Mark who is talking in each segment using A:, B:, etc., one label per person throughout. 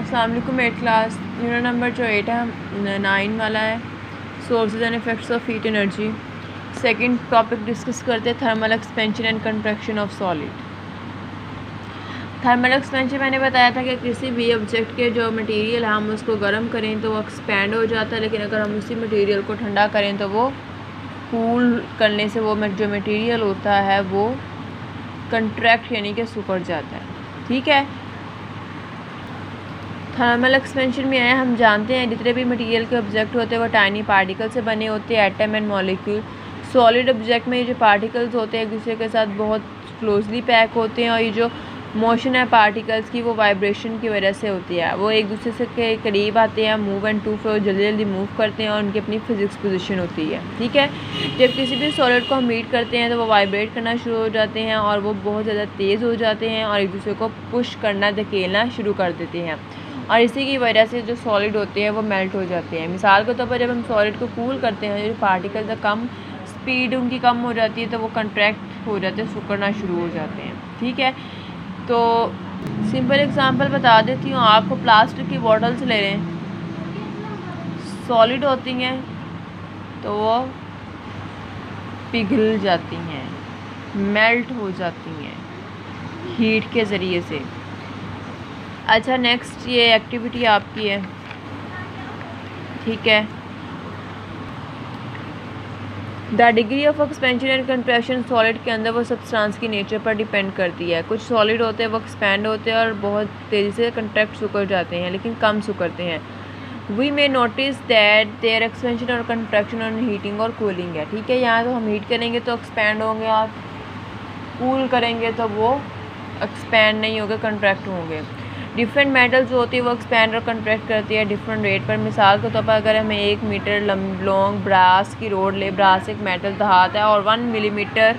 A: अस्सलाम वालेकुम। 8 class unit number जो 8 है 9 वाला है, sources and effects of heat energy. Second topic discuss करते हैं thermal expansion and contraction of solid. Thermal expansion मैंने बताया था कि किसी भी ऑब्जेक्ट के जो मटेरियल है हम उसको गर्म करें तो वो एक्सपेंड हो जाता है, लेकिन अगर हम उसी मटेरियल को ठंडा करें तो वो कूल करने से वो जो मटेरियल होता है वो कंट्रैक्ट यानी कि सिकुड़ जाता है। ठीक है, थर्मल एक्सपेंशन में आए हम जानते हैं जितने भी मटेरियल के ऑब्जेक्ट होते हैं वो टाइनी पार्टिकल से बने होते हैं, atom and molecule. Solid object में ये जो पार्टिकल्स होते हैं एक दूसरे के साथ बहुत क्लोजली पैक होते हैं, और ये जो मोशन है पार्टिकल्स की वो वाइब्रेशन की वजह से होती है। वो एक दूसरे से के करीब आते हैं, मूव एंड टू फिर जल्दी जल्दी मूव करते हैं और उनकी अपनी फिजिक्स पोजीशन होती है। ठीक है, जब किसी भी सॉलिड को हम हीट करते हैं तो वो वाइब्रेट करना शुरू हो जाते हैं और वो बहुत ज़्यादा तेज़ हो जाते हैं और एक दूसरे को पुश करना धकेलना शुरू कर देते हैं, और इसी की वजह से जो सॉलिड होते हैं वो मेल्ट हो जाते हैं। मिसाल के तौर पर जब हम सॉलिड को कूल करते हैं, जो पार्टिकल्स कम स्पीड उनकी कम हो जाती है तो वो कंट्रैक्ट हो जाते हैं, सिकुड़ना शुरू हो जाते हैं। ठीक है, तो सिंपल एग्जांपल बता देती हूँ आपको। प्लास्टिक की बॉटल्स ले लें, सॉलिड होती हैं तो वो पिघल जाती हैं, मेल्ट हो जाती हैं हीट के ज़रिए से। अच्छा, नेक्स्ट ये एक्टिविटी आपकी है। ठीक है, the degree of expansion and contraction solid के अंदर वो सब्सटेंस की नेचर पर डिपेंड करती है। कुछ सॉलिड होते हैं वो एक्सपैंड होते हैं और बहुत तेज़ी से कंट्रैक्ट सिकुड़ जाते हैं, लेकिन कम सिकुड़ते हैं। We may notice that their expansion और कंट्रैक्शन ऑन हीटिंग और कूलिंग है। ठीक है, यहाँ तो हम हीट करेंगे तो एक्सपैंड होंगे और कूल करेंगे तो वो एक्सपैंड नहीं होंगे, कंट्रैक्ट होंगे। डिफरेंट मेटल जो होती है वो एक्सपैंड और कंट्रैक्ट करती है डिफरेंट रेट पर। मिसाल के तौर पर अगर हमें 1 मीटर लॉन्ग ब्रास की रोड ले, ब्रास एक मेटल धात है और 1 मिलीमीटर,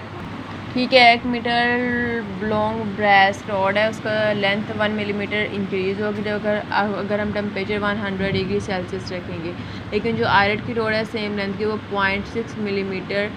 A: ठीक है, 1 मीटर लॉन्ग ब्रास रॉड है, उसका लेंथ 1 मिलीमीटर इंक्रीज़ होगी जब अगर हम टेम्परेचर 100 डिग्री सेल्सियस रखेंगे। लेकिन जो आयरन की रोड है सेम लेंथ की, वो 0.6 मिलीमीटर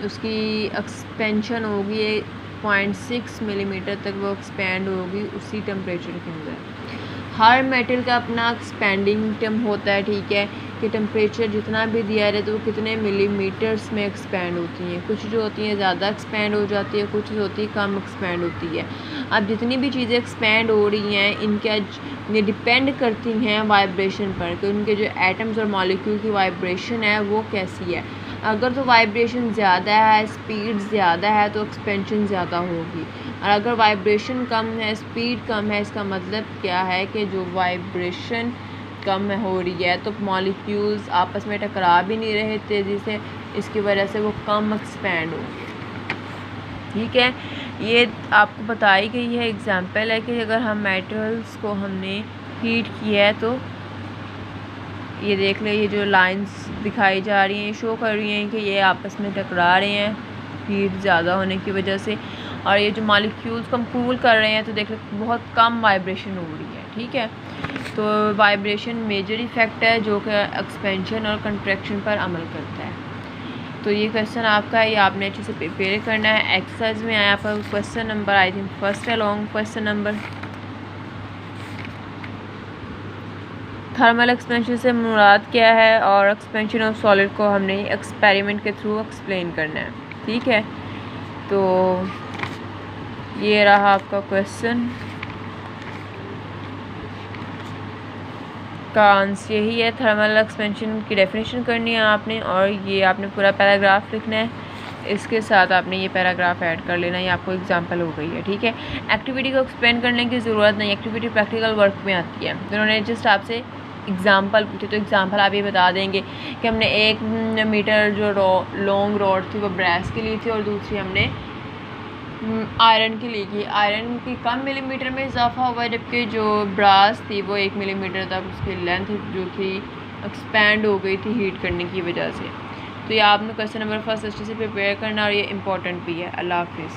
A: उसकी एक्सपेंशन होगी, 0.6 मिलीमीटर तक वो एक्सपेंड होगी उसी टेम्परेचर के अंदर। हर मेटल का अपना एक्सपेंडिंग टर्म होता है। ठीक है, कि टेम्परेचर जितना भी दिया रहे तो वो कितने मिलीमीटर्स में एक्सपेंड होती हैं। कुछ जो होती हैं ज़्यादा एक्सपेंड हो जाती है, कुछ जो होती है कम एक्सपेंड होती है। अब जितनी भी चीज़ें एक्सपेंड हो रही हैं इनका ये डिपेंड करती हैं वाइब्रेशन पर, कि उनके जो एटम्स और मॉलिक्यूल की वाइब्रेशन है वो कैसी है। अगर तो वाइब्रेशन ज़्यादा है, स्पीड ज़्यादा है तो एक्सपेंशन ज़्यादा होगी, और अगर वाइब्रेशन कम है, स्पीड कम है, इसका मतलब क्या है कि जो वाइब्रेशन कम हो रही है तो मॉलिक्यूल्स आपस में टकरा भी नहीं रहे तेज़ी से, इसकी वजह से वो कम एक्सपेंड होंगे। ठीक है, ये आपको बताई गई है एग्जांपल है कि अगर हम मेटल्स को हमने हीट किया है तो ये देख लें, ये जो लाइंस दिखाई जा रही हैं शो कर रही हैं कि ये आपस में टकरा रहे हैं हीट ज़्यादा होने की वजह से, और ये जो मॉलिक्यूल्स को हम कूल कर रहे हैं तो देख लें बहुत कम वाइब्रेशन हो रही है। ठीक है, तो वाइब्रेशन मेजर इफ़ेक्ट है जो कि एक्सपेंशन और कंट्रैक्शन पर अमल करता है। तो ये क्वेश्चन आपका है, ये आपने अच्छे से प्रिपेयर करना है। एक्सरसाइज में आया पर question number I think first along question number. Thermal expansion से मुराद क्या है और एक्सपेंशन ऑफ सॉलिड को हमने एक्सपेरिमेंट के थ्रू एक्सप्लेन करना है। ठीक है, तो ये रहा आपका क्वेश्चन का आंसर यही है। थर्मल एक्सपेंशन की डेफिनेशन करनी है आपने, और ये आपने पूरा पैराग्राफ लिखना है, इसके साथ आपने ये पैराग्राफ ऐड कर लेना, ये आपको एग्जांपल हो गई है। ठीक है, एक्टिविटी को एक्सप्लेन करने की ज़रूरत नहीं, एक्टिविटी प्रैक्टिकल वर्क में आती है। तो उन्होंने जस्ट आपसे एग्जांपल पूछे तो एग्जांपल आप ये बता देंगे कि हमने 1 मीटर जो लॉन्ग रॉड थी वो ब्रास की ली थी और दूसरी हमने आयरन की ली थी। आयरन की कम मिलीमीटर में इजाफा हुआ है, जबकि जो ब्रास थी वो 1 मिलीमीटर तक उसकी लेंथ जो थी एक्सपेंड हो गई थी हीट करने की वजह से। तो ये आपने क्वेश्चन नंबर फर्स्ट अच्छे से प्रिपेयर करना और ये इम्पोर्टेंट भी है। अल्लाह हाफिज़।